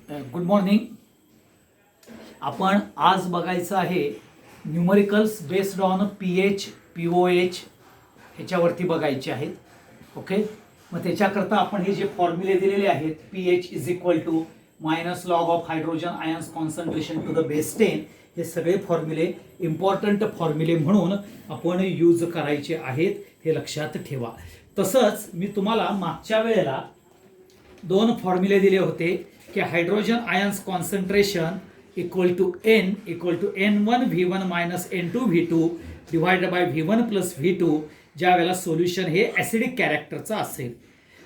Good morning. आपण आज बघायचं आहे numericals based on pH pOH ह्याच्यावरती बघायचे आहेत. ओके, मग त्याच्याकरता आपण हे जे फॉर्म्युले दिलेले आहेत, pH is equal to minus log of hydrogen ions concentration to the base 10, हे सगळे फॉर्म्युले इम्पॉर्टंट फॉर्म्युले म्हणून आपण यूज करायचे आहेत, हे लक्षात ठेवा. तसंच मी तुम्हाला मागच्या वेळेला दोन फॉर्म्युले दिले होते की hydrogen ions concentration equal to N1 V1 minus N2 V2 divided by V1 plus V2, ज्या वेळेला सोल्युशन हे ॲसिडिक कॅरेक्टरचं असेल.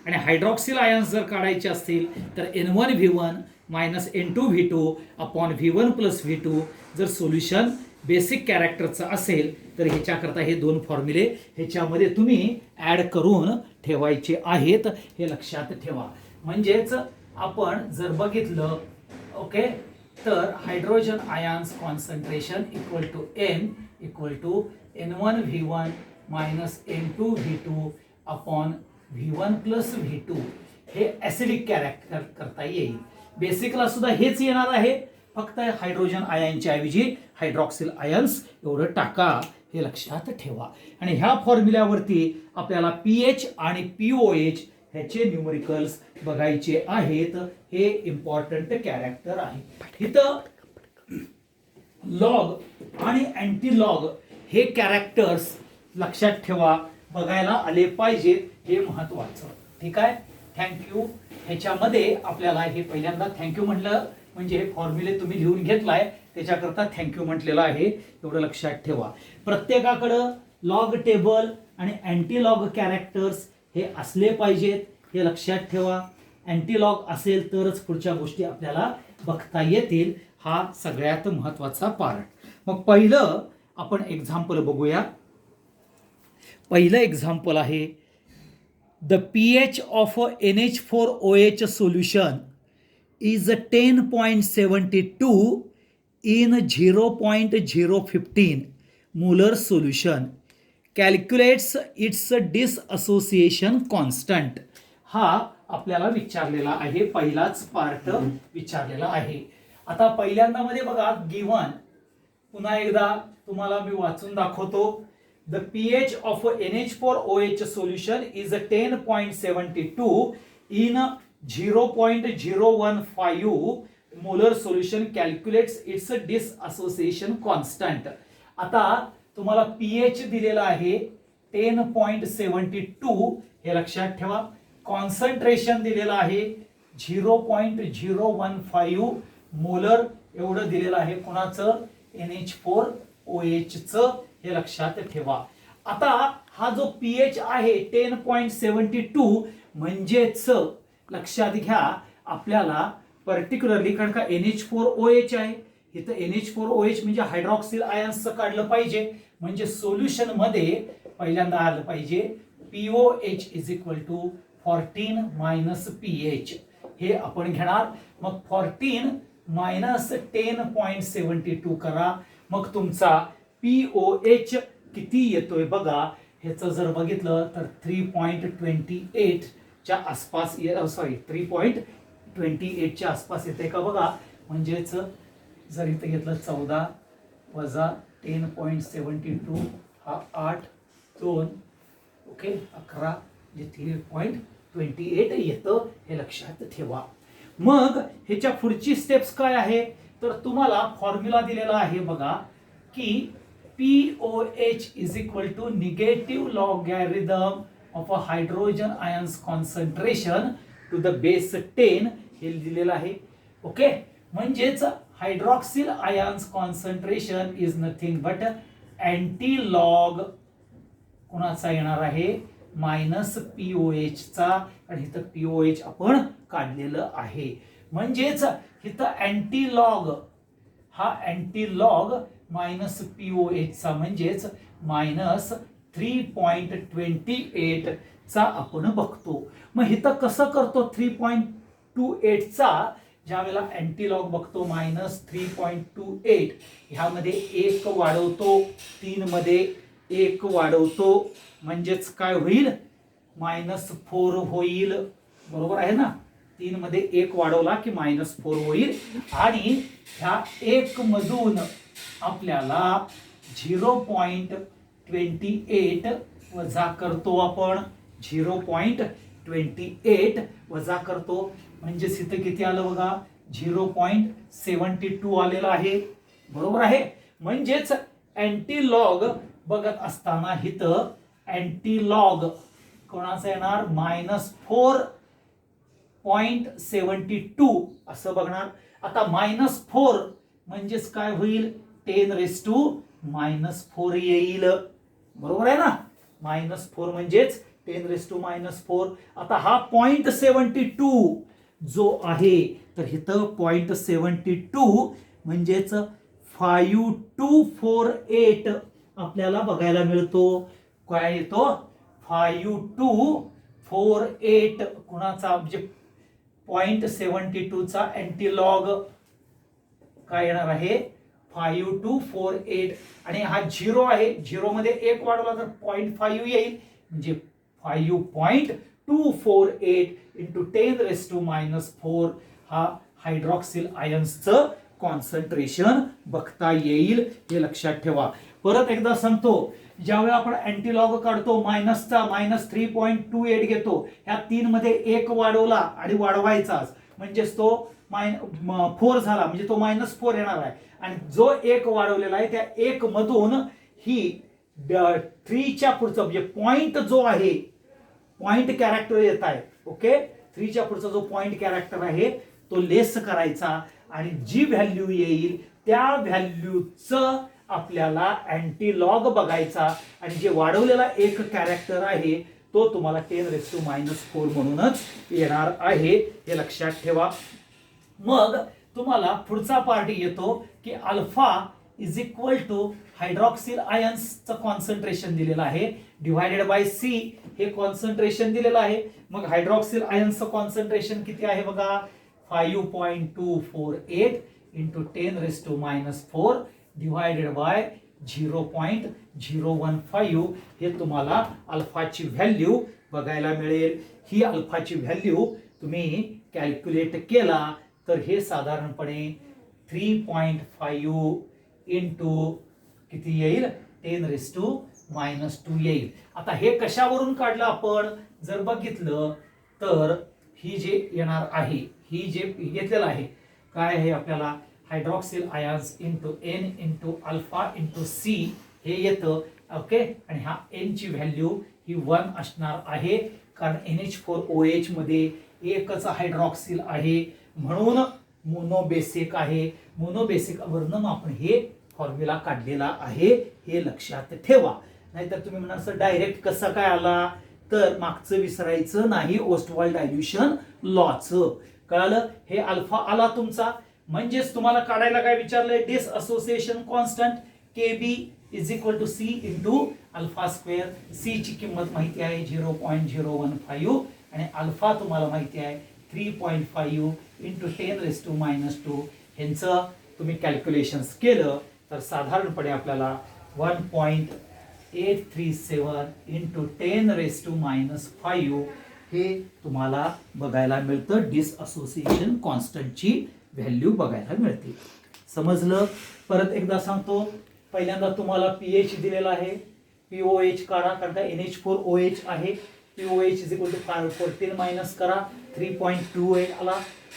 आणि हायड्रॉक्सिल आयन्स जर काढायचे असतील तर N1 V1 minus N2 V2 upon V1 plus V2, जर सोल्युशन बेसिक कॅरेक्टरचं असेल तर ह्याच्याकरता हे दोन फॉर्म्युले ह्याच्यामध्ये तुम्ही ॲड करून ठेवायचे आहेत, हे लक्षात ठेवा. म्हणजेच आपण जर बघितलं ओके, तर hydrogen ions concentration equal to N1 V1 minus N2 V2 upon V1 plus V2, हे ॲसिडिक कॅरेक्टर करता येईल. बेसिकला सुद्धा हेच येणार आहे, फक्त हायड्रोजन आयनच्या ऐवजी हायड्रॉक्सिल आयन्स एवढं टाका, हे लक्षात ठेवा. आणि ह्या फॉर्म्युल्यावरती आपल्याला पीएच आणि पीओएच ह्याचे न्यूमरिकल्स बघायचे आहेत. हे इम्पॉर्टंट कॅरेक्टर आहे. इथं लॉग आणि अँटी लॉग हे कॅरेक्टर्स लक्षात ठेवा, बघायला आले पाहिजेत, हे महत्वाचं. ठीक आहे, थँक्यू. ह्याच्यामध्ये आपल्याला हे पहिल्यांदा थँक्यू म्हटलं म्हणजे हे फॉर्म्युले तुम्ही लिहून घेतलाय, त्याच्याकरता थँक्यू म्हटलेलं आहे, एवढं लक्षात ठेवा. प्रत्येकाकडं लॉग टेबल आणि अँटी लॉग कॅरेक्टर्स हे असले पाहिजेत, हे लक्षात ठेवा. अँटी लॉग असेल तरच पुढच्या गोष्टी आपल्याला बघता येतील, हा सगळ्यात महत्वाचा पार्ट. मग पहिलं आपण एक्झाम्पल बघूया. पहिलं एक्झाम्पल आहे the pH of NH4OH solution is 10.72 in 0.015 molar solution. Calculates its dissociation constant. हा आपल्याला विचारलेला आहे, पहिलाच पार्ट विचारलेला आहे. आता पहिल्यांदा मध्ये बघा गिव्हन, पुन्हा एकदा तुम्हाला मी वाचून दाखवतो. The pH of NH4OH solution is 10.72 in 0.015 molar solution. Calculates its dissociation constant. आता तुम्हाला पीएच दिलेला आहे 10.72, हे लक्षात ठेवा. कॉन्सन्ट्रेशन दिलेलं आहे 0.015 मोलर, एवढं दिलेलं आहे. कोणाचं? NH4OH चं, हे लक्षात ठेवा. आता हा जो पीएच आहे 10.72 म्हणजेच लक्षात घ्या आपल्याला पर्टिक्युलरली, कारण का NH4OH आहे इथं, NH4OH म्हणजे हायड्रॉक्सिल आयन्सचं काढलं पाहिजे, म्हणजे सोल्युशन मध्ये पहिल्यांदा आलं पाहिजे POH is equal to 14 minus pH, हे आपण घेणार. मग 14 मायनस 10.72 करा, मग तुमचा POH किती येतोय बघा. ह्याचं जर बघितलं तर 3.28 च्या आसपास, सॉरी 3.28 च्या आसपास येते का बघा. म्हणजेच जर इथे घेतलं 14 वजा 10.72 हा 8 2 ओके 11, जे 3.28 येतं, हे लक्षात ठेवा. मग ह्याच्या पुढची स्टेप्स काय आहे, तर तुम्हाला फॉर्म्युला दिलेला आहे बघा की POH is equal to negative logarithm of a hydrogen ions concentration to the base 10, हे दिलेलं आहे. ओके, म्हणजेच hydroxyl ions concentration is nothing but anti log कोणाचा येणार आहे, मायनस POH चा. आणि इथं POH आपण काढलेलं आहे. म्हणजेच इथं अँटी लॉग, हा अँटी लॉग मायनस POH चा, म्हणजेच मायनस 3.28 चा आपण बघतो. मग इथं कसं करतो 3.28 चा, ज्या वेळेला अँटी लॉग बघतो मायनस 3.28, ह्यामध्ये 1 वाढवतो, 3 मध्ये 1 वाढवतो, म्हणजेच काय होईल, -4 होईल. बरोबर आहे ना. 3 मध्ये 1 वाढवला की -4 होईल आणि ह्या 1 मधून आपल्याला 0.28 वजा करतो आपण. 0.28 वजा करतो म्हणजेच इथं किती आलं बघा, 0.72 आलेलं आहे. बरोबर आहे. म्हणजेच अँटीलॉग बघत असताना इथं अँटीलॉग कोणाचा येणार, -4.72 असं बघणार. आता -4 म्हणजेच काय होईल, 10⁻⁻4 येईल. बरोबर आहे ना. -4 म्हणजेच 10⁻⁻4. आता हा 0.72 जो आहे तर इथं 0.72 म्हणजेच 5248 आपल्याला बघायला मिळतो. काय येतो, 5248 कुणाचा म्हणजे 0.72 चा अँटीलॉग काय येणार आहे, 5248. आणि हा 0 आहे, 0 मध्ये 1 वाढवला तर 0.5 येईल म्हणजे 5.248 इंटू 10⁻⁻4 हा हायड्रॉक्सिल आयन्सचं कॉन्सन्ट्रेशन बघता येईल. हे लक्षात ठेवा. परत एकदा सांगतो, ज्यावेळी आपण अँटीलॉग काढतो मायनसचा -3.28 घेतो. ह्या 3 मध्ये 1 वाढवला आणि वाढवायचाच म्हणजेच तो 4 झाला म्हणजे तो -4 येणार आहे. आणि जो 1 वाढवलेला आहे त्या 1 मधून ही 3 च्या पुढचा म्हणजे पॉइंट जो आहे, पॉइंट कॅरेक्टर येत आहे. ओके, 3 च्या पुढचा जो पॉइंट कॅरेक्टर आहे तो लेस करायचा आणि जी व्हॅल्यू येईल त्या व्हॅल्यूचं आपल्याला अँटीलॉग बघायचा. आणि जे वाढवलेला एक कॅरेक्टर आहे तो तुम्हाला 10⁻⁻4 म्हणूनच येणार आहे. हे लक्षात ठेवा. मग तुम्हाला पुढचा पार्ट येतो की alpha is equal to hydroxyl आयन्सचं कॉन्सन्ट्रेशन दिलेलं आहे डिवायडेड बाय सी हे कॉन्सन्ट्रेशन दिलेलं आहे. मग हायड्रॉक्सिल आयन्सचं कॉन्सन्ट्रेशन किती आहे बघा, 5.248 इंटू 10⁻⁻4 डिवायडेड बाय 0.015 हे तुम्हाला अल्फाची व्हॅल्यू बघायला मिळेल. ही अल्फाची व्हॅल्यू तुम्ही कॅल्क्युलेट केला तर हे साधारणपणे 3.5 इंटू किती येईल, 10⁻⁻2 येईल. आता हे कशावरून काढलं आपण जर बघितलं तर ही जे येणार आहे, ही जे घेतलेलं आहे काय आहे आपल्याला, hydroxyl ions into N into alpha into C हे येतं. ओके, आणि हा एन ची व्हॅल्यू ही 1 असणार आहे कारण NH4OH मध्ये एकच हायड्रॉक्सिल आहे म्हणून मोनोबेसिक आहे. मोनोबेसिक वरून आपण हे फॉर्म्युला काढलेला आहे. हे लक्षात ठेवा. नाहीतर तुम्ही म्हणाल सर डायरेक्ट कसं काय आला, तर मागचं विसरायचं नाही, ओस्टवाल्ड डायल्युशन लॉचं. कळालं. हे अल्फा आला तुमचा म्हणजेच तुम्हाला काढायला काय विचारलंय, dissociation constant KB is equal to C into alpha square. C ची किंमत माहिती आहे 0.015 आणि अल्फा तुम्हाला माहिती आहे 3.5 इंटू 10⁻⁻2. ह्यांचं तुम्ही कॅल्क्युलेशन्स केलं तर साधारणपणे आपल्याला 1.837 इंटू 10⁻⁵ हे तुम्हाला बघायला मिळतं. डिस असोसिएशन कॉन्स्टंटची व्हॅल्यू बघायला मिळते. समजलं. परत एकदा सांगतो, पहिल्यांदा तुम्हाला पीएच दिलेला आहे, पीओएच काढा कारण का NH4OH आहे. POH is equal to 14 minus करा 3.28 आला.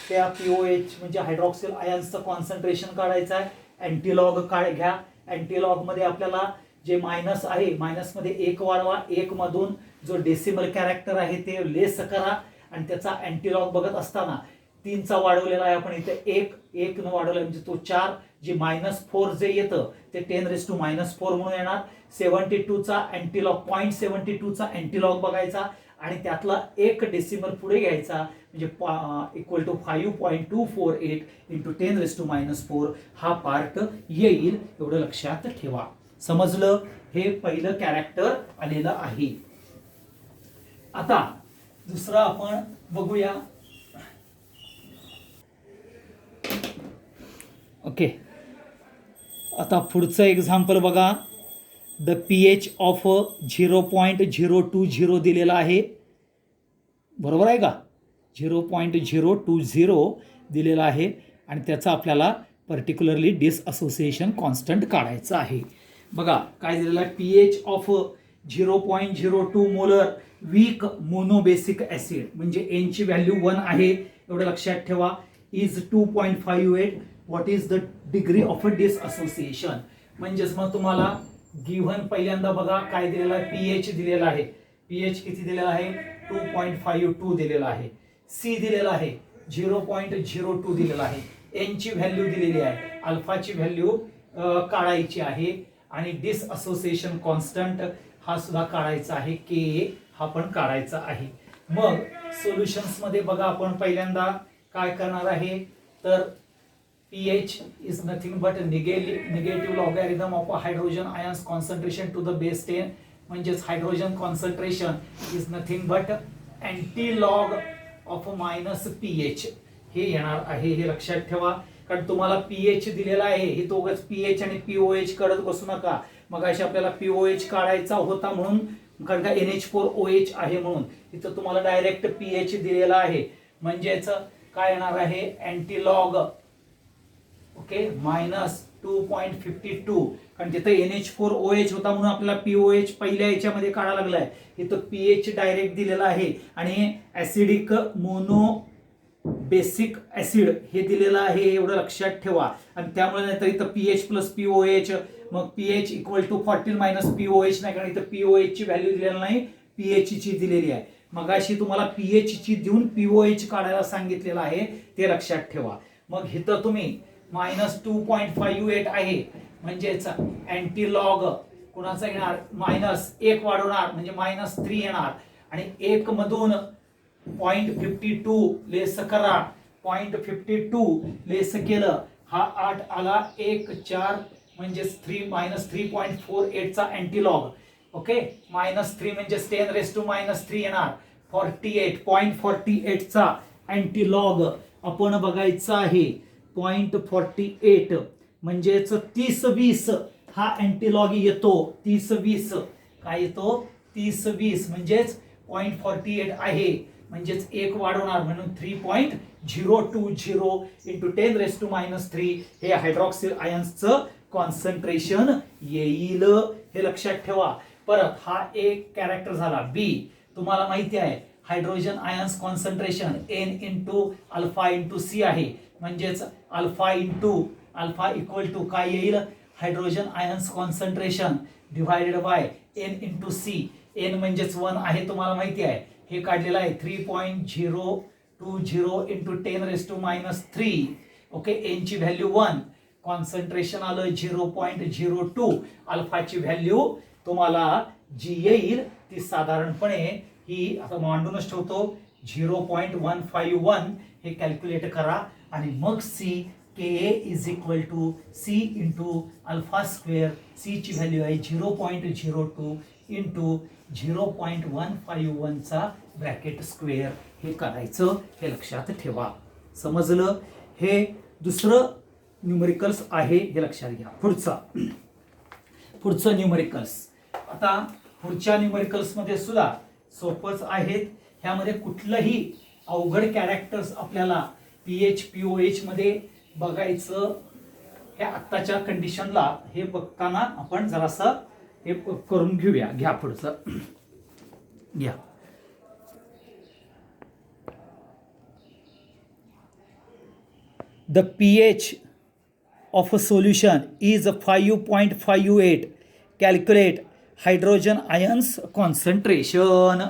त्या पीओएच म्हणजे हायड्रॉक्सिल आयन्सचं कॉन्सन्ट्रेशन काढायचं आहे. अँटीलॉग घ्या. अँटीलॉग मध्ये आपल्याला जे मायनस आहे मायनस मध्ये 1 वाढवा, 1 मधून जो डेसिमल कॅरेक्टर आहे ते लेस करा आणि त्याचा अँटीलॉग बघत असताना 3 चा वाढवलेला आहे आपण इथे 1 न वाढवला म्हणजे तो 4. जे -4 जे येतं ते 10⁻⁻4 म्हणून येणार. 72 चा अँटीलॉग 0.72 चा अँटीलॉग बघायचा आणि त्यातला 1 डेसिमल पुढे घ्यायचा म्हणजे इक्वल टू 5.248 इंटू 10⁻⁻4 हा पार्ट येईल. एवढं लक्षात ठेवा. समजलं. हे पहिलं कॅरेक्टर आलेलं आहे. आता दुसरं आपण बघूया. ओके, आता पुढचं एक्झाम्पल बघा. द pH ऑफ 0.020 दिलेला आहे. बरोबर आहे का. 0.020 दिलेला आहे आणि त्याचा आपल्याला पर्टिक्युलरली डिसअसोसिएशन कॉन्स्टंट काढायचं आहे. बघा काय दिलेलं आहे, pH of 0.02 molar weak monobasic acid म्हणजे N ची व्हॅल्यू 1 आहे एवढं लक्षात ठेवा, is 2.58. What is the degree of a dissociation. म्हणजेच मग तुम्हाला गिव्हन पहिल्यांदा बघा काय दिलेलं आहे, pH दिलेला आहे. pH किती दिलेला आहे, 2.52 दिलेला आहे. C दिलेला आहे 0.02 दिलेला आहे. N ची व्हॅल्यू दिलेली आहे, अल्फाची व्हॅल्यू काढायची आहे आणि डिसअसोसिएशन कॉन्स्टंट हा सुद्धा काढायचा आहे, Ka हा पण काढायचा आहे. मग सोल्युशन्स मध्ये बघा आपण पहिल्यांदा काय करणार आहे, तर pH is nothing but negative logarithm of a hydrogen ions concentration to the base 10. म्हणजेच hydrogen concentration is nothing but anti-log of minus pH हे येणार आहे. हे लक्षात ठेवा, कारण तुम्हाला pH दिलेला आहे, हे तो उगाच pH आणि pOH करत बसू नका. मग अशी आपल्याला pOH काढायचा होता म्हणून, कारण का NH4OH आहे म्हणून इथं तुम्हाला डायरेक्ट pH दिलेला आहे. म्हणजेच काय येणार आहे, अँटी-लॉग ओके मायनस 2.52, कारण तिथे NH4OH होता म्हणून आपल्याला pOH पहिल्या याच्यामध्ये काढायला लागलाय. इथं pH डायरेक्ट दिलेला आहे आणि ऍसिडिक मोनो बेसिक ऍसिड हे दिलेलं आहे एवढं लक्षात ठेवा. आणि त्यामुळे नाहीतर इथं pH प्लस pOH, मग pH equal to 14 minus pOH नाही, कारण इथं pOH ची व्हॅल्यू दिलेली नाही, pH ची दिलेली आहे. मग अशी तुम्हाला pH ची देऊन pOH काढायला सांगितलेलं आहे, ते लक्षात ठेवा. मग इथं तुम्ही मायनस 2.58 आहे म्हणजेच अँटी-लॉग कुणाचा येणार, मायनस 1 वाढवणार म्हणजे मायनस 3 येणार आणि 1 मधून 0.52 लेस करा, 0.52 लेस केलं हा 8 आला, 1 4 म्हणजे 3 मायनस 3.48 चा अँटी-लॉग. ओके मायनस 3 म्हणजे 10 रेस टू मायनस 3 येणार, 48.48 चा अँटी-लॉग आपण बघायचा आहे. 0.48 म्हणजेच 30-20 हा अँटी-लॉग येतो. 30-20 काय येतो, 30-20 म्हणजेच 0.48 आहे म्हणजेच 1 वाढवणार म्हणून 3.020 इंटू 10 रेस टू मायनस 3 हे हायड्रॉक्सिल आयन्सचं कॉन्सन्ट्रेशन येईल, हे लक्षात ठेवा. परत हा एक कॅरेक्टर झाला. बी तुम्हाला माहिती आहे hydrogen ions concentration N into alpha into C आहे, म्हणजेच alpha into alpha equal to काय येईल, hydrogen ions concentration divided by N into C. N म्हणजेच 1 आहे तुम्हाला माहिती आहे, हे काढलेलं आहे 3.020 into 10 raise to minus 3. Okay N ची व्हॅल्यू 1, कॉन्सन्ट्रेशन आलं 0.02, अल्फाची व्हॅल्यू तुम्हाला जी येईल ती साधारणपणे ही आता मांडूनच ठेवतो 0.151 हे कॅल्क्युलेट करा आणि मग C Ka is equal to C into alpha square. C ची व्हॅल्यू आहे 0.02 इंटू 0.151 चा ब्रॅकेट स्क्वेअर हे करायचं, हे लक्षात ठेवा. समजलं. हे दुसरं न्यूमरिकल्स आहे, हे लक्षात घ्या. पुढचं न्यूमरिकल्स. आता पुढच्या न्यूमरिकल्स मध्ये सुद्धा सोपच आहेत. ह्यामध्ये कुठलंही अवघड कॅरेक्टर्स आपल्याला pH pOH मध्ये बघायचं, हे आत्ताच्या कंडिशनला हे बघताना आपण जरासं हे करून घेऊया. घ्या पुढचं घ्या. The pH of a solution is 5.58. Calculate hydrogen ions concentration.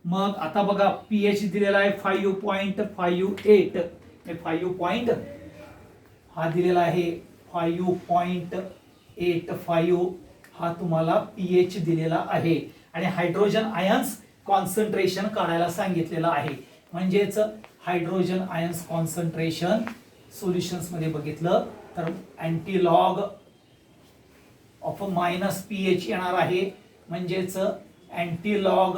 मग आता बघा pH दिलेला आहे 5.58, 5 हा दिलेला आहे 5.85 हा तुम्हाला pH दिलेला आहे आणि हायड्रोजन आयन्स कॉन्सन्ट्रेशन काढायला सांगितलेलं आहे. म्हणजेच हायड्रोजन आयन्स कॉन्सन्ट्रेशन सोल्युशन्स मध्ये बघितलं तर अँटी-लॉग ऑफ मायनस pH येणार आहे. म्हणजेच अँटी-लॉग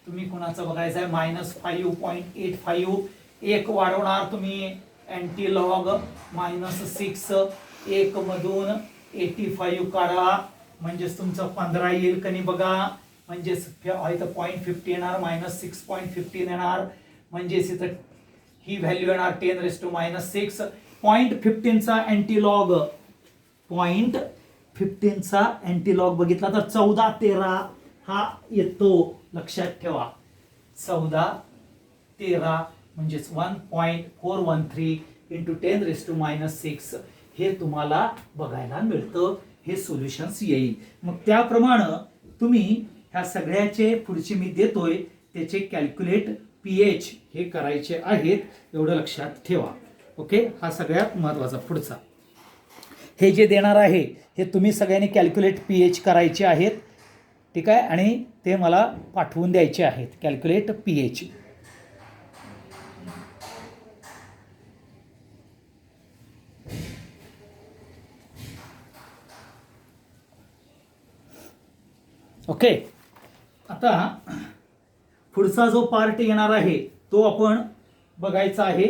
तुम्ही कुणाचं बघायचं आहे, मायनस 5.85, 1 वाढवणार तुम्ही अँटी-लॉग मायनस 6, 1 मधून 85 काढा म्हणजेच तुमचं 15 येईल कनी बघा. म्हणजेच इथं 0.50 येणार, मायनस 6.15 येणार, म्हणजेच इथं ही व्हॅल्यू येणार 10⁻⁻⁶. 0.15चा अँटीलॉग, 0.15चा अँटीलॉग बघितला तर 1413 हा येतो. लक्षात ठेवा 1413 म्हणजेच 1.413 इंटू 10⁻⁶ हे तुम्हाला बघायला मिळतं. हे सोल्युशन्स येईल. मग त्याप्रमाणे तुम्ही ह्या सगळ्याचे पुढचे मी देतोय त्याचे कॅल्क्युलेट पीएच हे करायचे आहेत, एवढं लक्षात ठेवा. ओके, हा सगळ्यात महत्वाचा. पुढचा हे जे देणार आहे हे तुम्ही सगळ्यांनी कॅल्क्युलेट पीएच करायचे आहेत. ठीक आहे, आणि ते मला पाठवून द्यायचे आहेत. Calculate pH. ओके, आता पुढचा जो पार्ट येणार आहे तो आपण बघायचा आहे.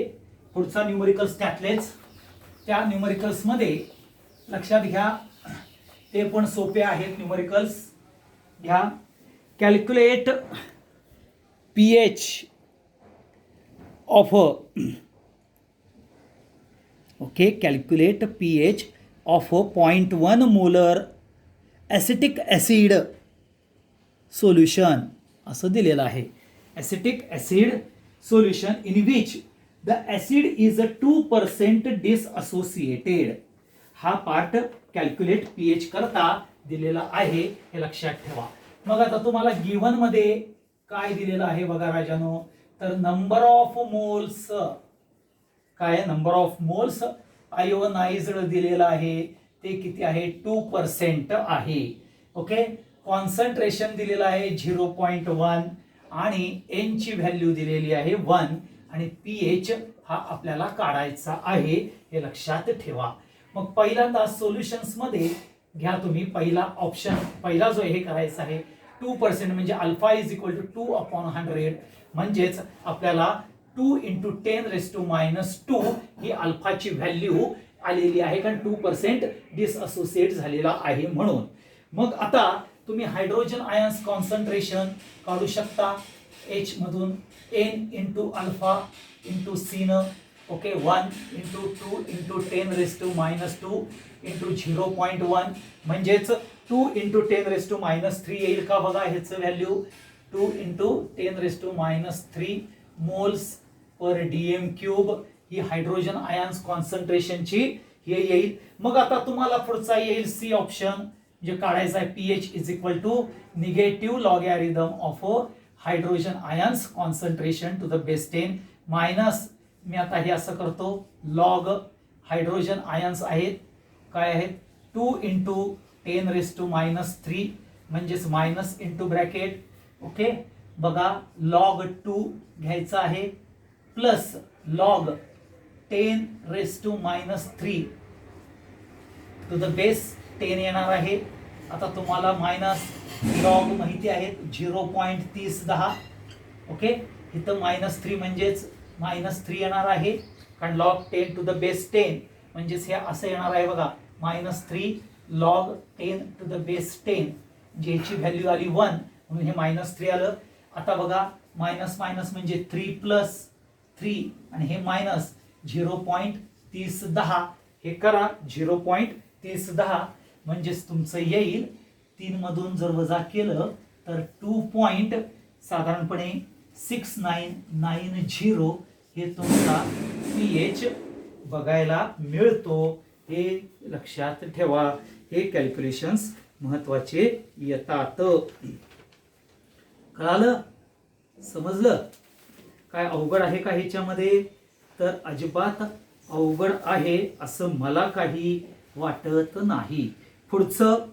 पुढचा न्यूमरिकल्स त्यातलेच. त्या न्यूमरिकल्स मध्ये लक्षात घ्या, ते पण सोपे आहेत न्यूमरिकल्स. घ्या, calculate pH of okay calculate pH of 0.1 molar acetic acid solution असं दिलेलं आहे. Acetic acid solution in which the acid is 2% डिसअसोसिएटेड. हा पार्ट कॅल्क्युलेट पीएच करता दिलेला आहे, हे लक्षात ठेवा. मग आता तुम्हाला गिवन मध्ये काय दिलेलं आहे बघा राजानो, तर नंबर ऑफ मोल्स. काय नंबर ऑफ मोल्स आयोनाइज्ड दिलेला आहे, ते किती आहे 2% आहे. ओके, कॉन्सन्ट्रेशन दिलेलं आहे 0.1 आणि एन ची व्हॅल्यू दिलेली आहे 1 आणि पीएच हा आपल्याला काढायचा आहे, हे लक्षात ठेवा. मग पहिल्यांदा सोल्युशन्स मध्ये घ्या तुम्ही पहिला ऑप्शन. पहिला जो हे करायचा आहे 2% म्हणजे अल्फा इज इक्वल टू 2/100 म्हणजेच आपल्याला 2 इंटू 10⁻² ही अल्फाची व्हॅल्यू आलेली आहे, कारण 2% डिसअसोसिएट झालेला आहे म्हणून. मग आता तुम्ही हायड्रोजन आयन्स कॉन्सन्ट्रेशन काढू शकता. एच मधून N into alpha into C न. ओके, 1 इंटू 2 इंटू 10⁻² इंटू 0.1 म्हणजेच 2 इंटू 10⁻³ येईल का बघा. ह्याचं value 2 into 10⁻³ moles per dm cube ही हायड्रोजन आयन्स कॉन्सन्ट्रेशनची हे येईल. मग आता तुम्हाला पुढचा येईल सी ऑप्शन, जे काढायचा आहे pH is equal to negative logarithm of hydrogen ions concentration to the base 10 minus, मी आता हे असं करतो, लॉग हायड्रोजन आयन्स आहेत काय आहेत 2 इंटू 10⁻³ म्हणजेच मायनस इंटू ब्रॅकेट. ओके, बघा लॉग 2 घ्यायचा आहे plus log 10⁻³ to the base 10 येणार आहे. आता तुम्हाला मायनस लॉग माहिती आहेत 0.3010. ओके, इथं -3 म्हणजेच -3 येणार आहे, कारण लॉग 10 टू द बेस 10 म्हणजेच हे असं येणार आहे बघा -3 लॉग 10 टू द बेस 10, ज्याची व्हॅल्यू आली 1 म्हणून हे -3 आलं. आता बघा मायनस मायनस म्हणजे 3 प्लस 3 आणि हे मायनस 0.3010 हे करा 0.3010 म्हणजेच तुमचं येईल 3 मधून जर वजा केलं तर 2. साधारणपणे 6990 हे तुमचा पीएच बघायला मिळतो. हे लक्षात ठेवा. हे कॅल्क्युलेशन्स महत्वाचे येतात. कळालं? समजलं? काय अवघड आहे का ह्याच्यामध्ये? तर अजिबात अवघड आहे असं मला काही वाटत नाही. पुढचं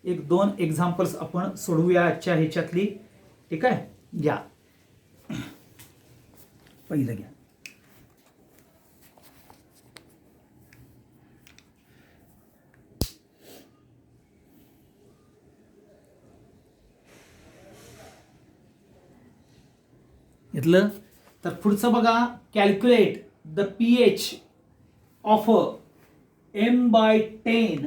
1-2 एक्झाम्पल्स आपण सोडवूया आजच्या ह्याच्यातली. ठीक आहे, घ्या पहिलं घ्या. घेतलं तर पुढचं बघा, calculate the pH of m/10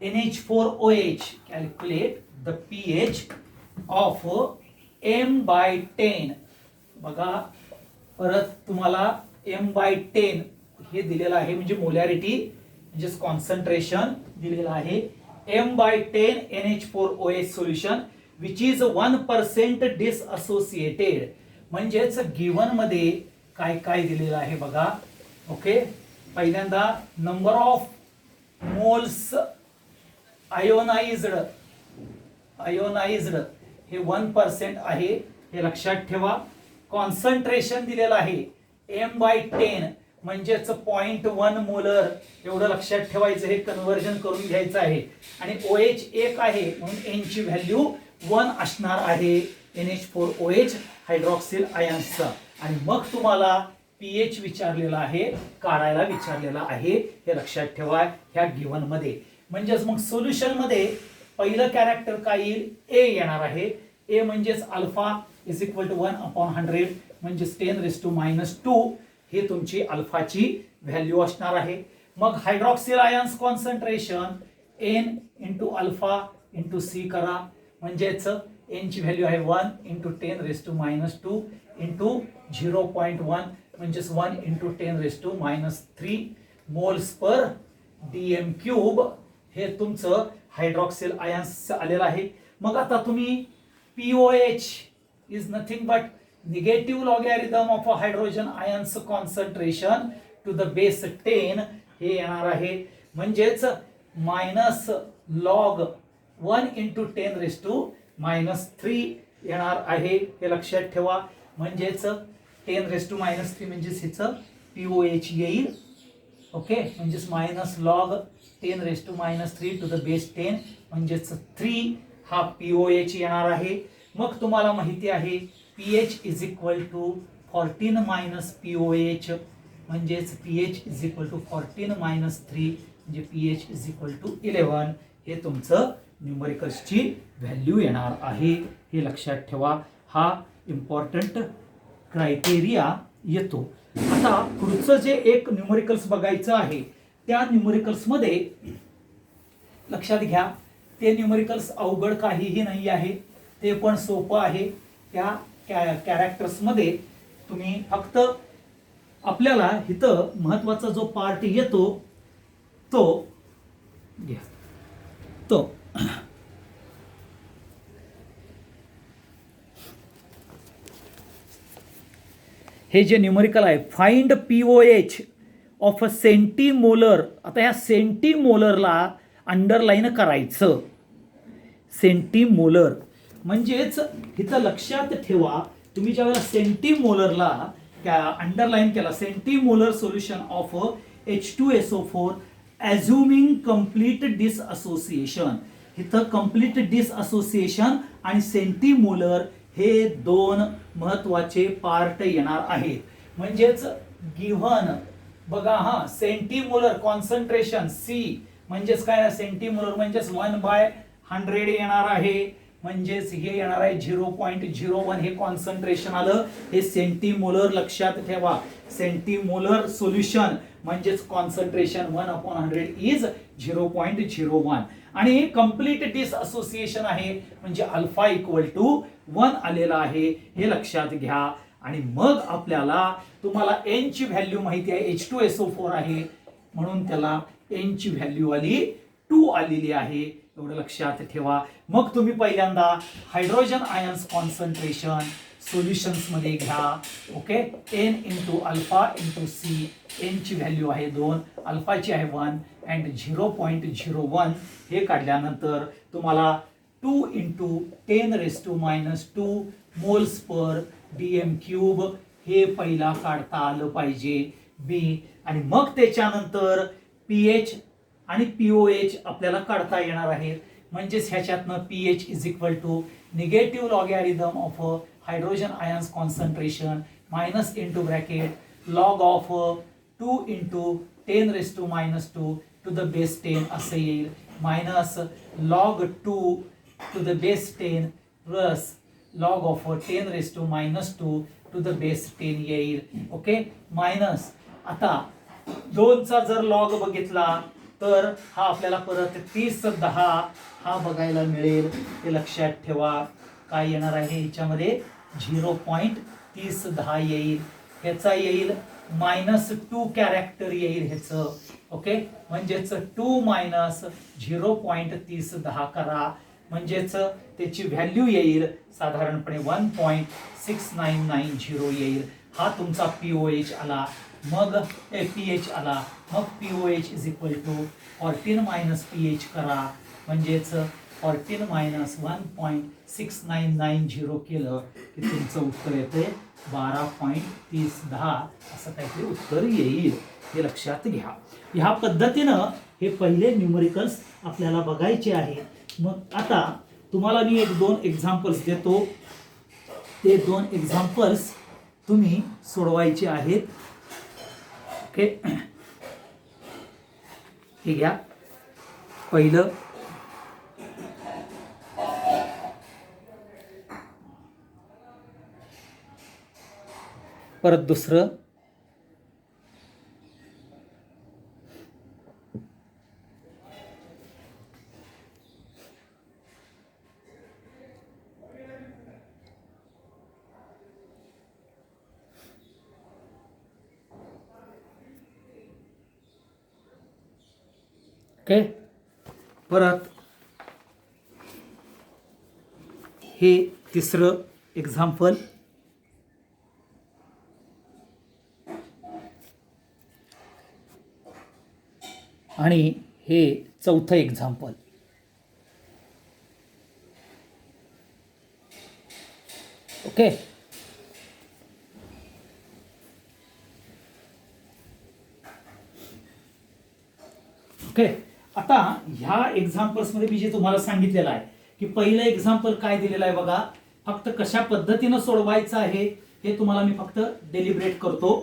NH4OH. Calculate the pH of m/10. बघा परत तुम्हाला m/10 हे दिलेलं आहे, म्हणजे मोलॅरिटी म्हणजेच कॉन्सन्ट्रेशन दिलेलं आहे. m/10 NH4OH solution which is 1% डिसअसोसिएटेड. म्हणजेच गिव्हन मध्ये काय काय दिलेलं आहे बघा. ओके, पहिल्यांदा नंबर ऑफ मोल्स आयोनाइज्ड हे 1% आहे, हे लक्षात ठेवा. कॉन्सन्ट्रेशन दिलेलं आहे m/10 म्हणजेच 0.1 मोलर, एवढं लक्षात ठेवायचं, हे कन्व्हर्जन करून घ्यायचं आहे. आणि OH 1 आहे म्हणून N ची व्हॅल्यू 1 असणार आहे NH4OH हायड्रॉक्सिल आयन्सचा. आणि मग तुम्हाला pH विचारलेला आहे, काढायला विचारलेला आहे, हे लक्षात ठेवा ह्या गिव्हन मध्ये. म्हणजेच मग सोल्युशन मध्ये पहिलं कॅरेक्टर काय येईल, A येणार आहे. A म्हणजेच अल्फा इज इक्वल टू 1/100 म्हणजेच 10⁻², हे तुमची अल्फाची व्हॅल्यू असणार आहे. मग hydroxyl ions concentration N into alpha into C करा, म्हणजेच N ची व्हॅल्यू आहे 1 इंटू 10⁻² इंटू 0.1 म्हणजेच 1 इंटू 10⁻³ मोल्स पर dm³. हे तुमचं हायड्रॉक्सिल आयन्स आलेलं आहे. मग आता तुम्ही POH is nothing but negative logarithm of a hydrogen ions concentration to the base 10 हे येणार आहे. म्हणजेच मायनस लॉग 1 इंटू 10⁻³ येणार आहे, हे लक्षात ठेवा. म्हणजेच 10⁻³ म्हणजेच हिचं POH येईल. ओके, म्हणजेच minus log 10⁻³ to the base 10 म्हणजेच 3 हा POH येणार आहे. मग तुम्हाला माहिती आहे pH is equal to 14 - POH म्हणजेच pH इज इक्वल टू 14 - 3 म्हणजे pH इज इक्वल टू 11. हे तुमचं न्यूमरिकल्सची व्हॅल्यू येणार आहे, हे लक्षात ठेवा. हा इम्पॉर्टंट क्रायटेरिया येतो. आता पुढचं जे एक न्यूमरिकल्स बघायचं आहे, त्या न्यूमरिकल्स मध्ये लक्षात घ्या, ते न्यूमरिकल्स अवघड काहीही नाही आहे, ते पण सोपं आहे. त्या कॅरेक्टर्स मध्ये तुम्ही फक्त आपल्याला इथं महत्वाचा जो पार्ट येतो तो घ्या. तो हे जे न्यूमरिकल आहे, find POH of a centimolar. आता ह्या सेंटीमोलरला अंडरलाईन करायचं. सेंटीमोलर म्हणजेच इथं लक्षात ठेवा, तुम्ही ज्यावेळेला सेंटीमोलरला अंडरलाईन केला, centimolar solution of H2SO4 ॲझ्युमिंग complete डिसअसोसिएशन. इथं कंप्लीट डिसअसोसिएशन आणि सेंटीमोलर हे दोन महत्वाचे पार्ट येणार आहेत. म्हणजेच गिव्हन बघा, हा सेंटीमोलर कॉन्सन्ट्रेशन C म्हणजेच काय, सेंटीमोलर म्हणजेच 1/100 येणार आहे. म्हणजेच हे येणार आहे 0.01, हे कॉन्सन्ट्रेशन आलं, हे सेंटीमोलर लक्षात ठेवा. सेंटीमोलर सोल्युशन म्हणजेच कॉन्सन्ट्रेशन 1/100 इज 0.01. आणि कंप्लीट डिसअसोसिएशन आहे म्हणजे अल्फा इक्वल टू 1 आलेला आहे, हे लक्षात घ्या. आणि मग आपल्याला तुम्हाला N ची व्हॅल्यू माहिती आहे, H2SO4 आहे म्हणून त्याला N ची व्हॅल्यू आली 2 आलेली आहे, एवढं लक्षात ठेवा. मग तुम्ही पहिल्यांदा हायड्रोजन आयन्स कॉन्सन्ट्रेशन सोल्युशन्स मध्ये घ्या. Okay, N into alpha into C. N ची व्हॅल्यू आहे 2, अल्फाची आहे 1 अँड 0.01. हे काढल्यानंतर तुम्हाला 2 इंटू 10⁻² मोल्स पर dm³ हे पहिला काढता आलं पाहिजे B. आणि मग त्याच्यानंतर pH आणि POH आपल्याला काढता येणार आहेत. म्हणजेच ह्याच्यातनं pH is equal to negative logarithm of hydrogen ions concentration minus into bracket log of 2 into 10⁻² to the base 10 असं येईल, minus log 2 to the base 10 plus log of 10⁻² to the base 10 येईल. Okay, minus आता 2 चा जर log बघितला तर हा आपल्याला परत 30/10 हा बघायला मिळेल, हे लक्षात ठेवा. काय येणार आहे याच्यामध्ये 0.3010 येईल. ह्याचा येईल -2 कॅरेक्टर येईल ह्याचं. ओके, म्हणजेच 2 - 0.3010 करा, म्हणजेच त्याची व्हॅल्यू येईल साधारणपणे 1.6990 येईल. हा तुमचा पीओएच आला. मग पीएच आला. मग pOH is equal to 14 - pH करा, म्हणजेच 14 - 1.6990 केलं की तुमचं उत्तर येते 12.3010 असं काहीतरी उत्तर येईल. हे लक्षात घ्या. ह्या पद्धतीनं हे पहिले न्यूमरिकल्स आपल्याला बघायचे आहे. मग आता तुम्हाला मी 1-2 एक्झाम्पल्स देतो. ते 2 एक्झाम्पल्स तुम्ही सोडवायचे आहेत. ओके, हे घ्या. पहिलं, परत दुसरं, ओके, परत हे तिसरं एक्झाम्पल, आणि हे चौथं एक्झाम्पल. Okay, okay. आता ह्या एक्झाम्पल्स मध्ये मी जे तुम्हाला सांगितलेलं आहे की पहिलं एक्झाम्पल काय दिलेलं आहे बघा. फक्त कशा पद्धतीनं सोडवायचं आहे हे तुम्हाला मी फक्त डेलिब्रेट करतो.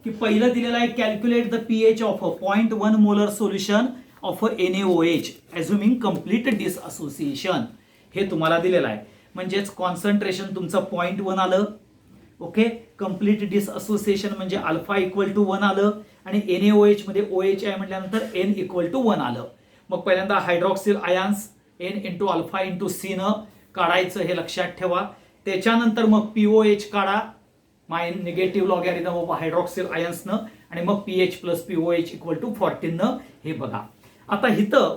की पहिलं दिलेलं आहे calculate the pH of a 0.1 molar solution of NaOH assuming complete dissociation. हे तुम्हाला दिलेलं आहे. म्हणजेच कॉन्सन्ट्रेशन तुमचं 0.1 आलं. ओके, कंप्लीट डिसअसोसिएशन म्हणजे अल्फा इक्वल टू 1 आलं, आणि NaOH मध्ये OH आहे म्हटल्यानंतर N इक्वल टू 1 आलं. मग पहिल्यांदा hydroxyl ions N into alpha into C न काढायचं, हे लक्षात ठेवा. त्याच्यानंतर मग POH काढा, निगेटिव्ह लॉगॅरिथम ऑफ हायड्रॉक्सिल आयन्सनं, आणि मग PH plus POH equal to 14 न, हे बघा. आता इथं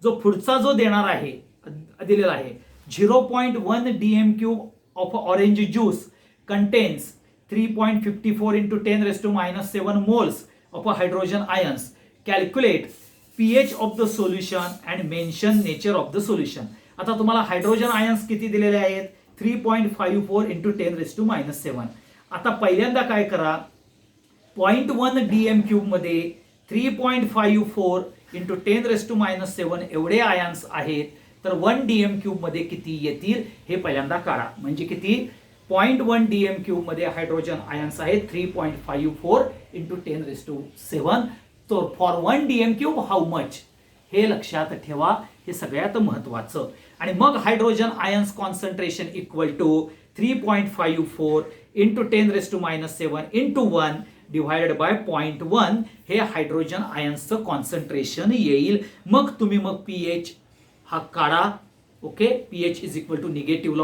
जो पुढचा जो देणार आहे दिलेला आहे 0.1 DM³ of orange juice contains 3.54 into 10⁻⁻7 moles of hydrogen ions. Calculate pH of the solution and mention nature of the solution. आता तुम्हाला हायड्रोजन आयन्स किती दिलेले आहेत? 3.54 into 10⁻⁻7. आता पहिल्यांदा काय करा, 0.1 DM³ मध्ये 3.54 into 10⁻⁻7 एवढे आयन्स आहेत, तर 1 DM³ मध्ये किती येतील हे पहिल्यांदा काढा. म्हणजे किती? 0.1 DM³ मध्ये हायड्रोजन आयन्स आहेत 3.54 into 10⁻⁷. तर फॉर 1 DM³ हाऊ मच, हे लक्षात ठेवा. हे सगळ्यात महत्वाचं. आणि मग hydrogen ions concentration equal to 3.54 into 10⁻⁷ into 1 divided by 0.1 हे हायड्रोजन आयन्सचं कॉन्सन्ट्रेशन येईल. मग तुम्ही मग पीएच हा काढा. Okay, pH is equal to negative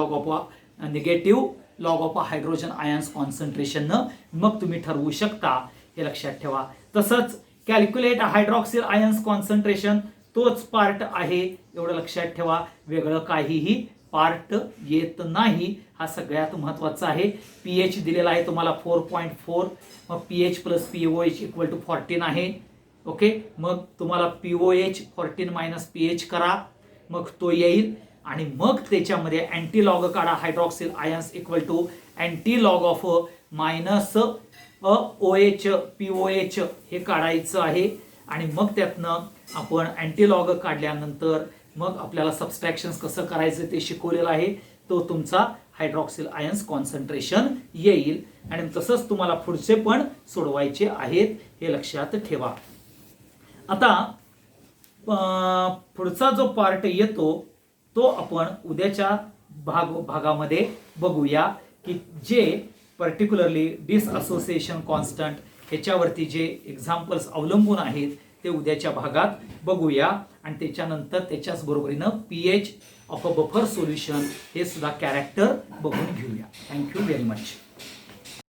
log of hydrogen ions concentration, मग तुम्ही ठरवू शकता. हे लक्षात ठेवा. तसंच कॅल्क्युलेट हायड्रॉक्सिल आयन्स कॉन्सन्ट्रेशन, तोच पार्ट आहे, एवढं लक्षात ठेवा. वेगळं काहीही पार्ट येत नाही. हा सगळ्यात महत्वाचा आहे. पीएच दिलेला आहे तुम्हाला 4.4, मग pH plus POH equal to 14 आहे. ओके, मग तुम्हाला POH 14 - पीएच करा, मग तो येईल. आणि मग त्याच्यामध्ये अँटी लॉग काढा. Hydroxyl ions equal to anti log of OH POH हे काढायचं आहे. आणि मग त्यातनं आपण अँटी लॉग काढल्यानंतर मग आपल्याला सबस्ट्रॅक्शन्स कसं करायचं ते शिकवलेलं आहे. तो तुमचा हायड्रॉक्सिल आयन्स कॉन्सन्ट्रेशन येईल. आणि तसंच तुम्हाला पुढचे पण सोडवायचे आहेत, हे लक्षात ठेवा. आता पुढचा जो पार्ट येतो तो आपण उद्याच्या भागामध्ये बघूया, की जे पर्टिक्युलरली डिसअसोसिएशन कॉन्स्टंट ह्याच्यावरती जे एक्झाम्पल्स अवलंबून आहेत ते उद्याच्या भागात बघूया. आणि त्याच्यानंतर त्याच्याच बरोबरीनं pH of a buffer solution हे सुद्धा कॅरेक्टर बघून घेऊया. Thank you very much.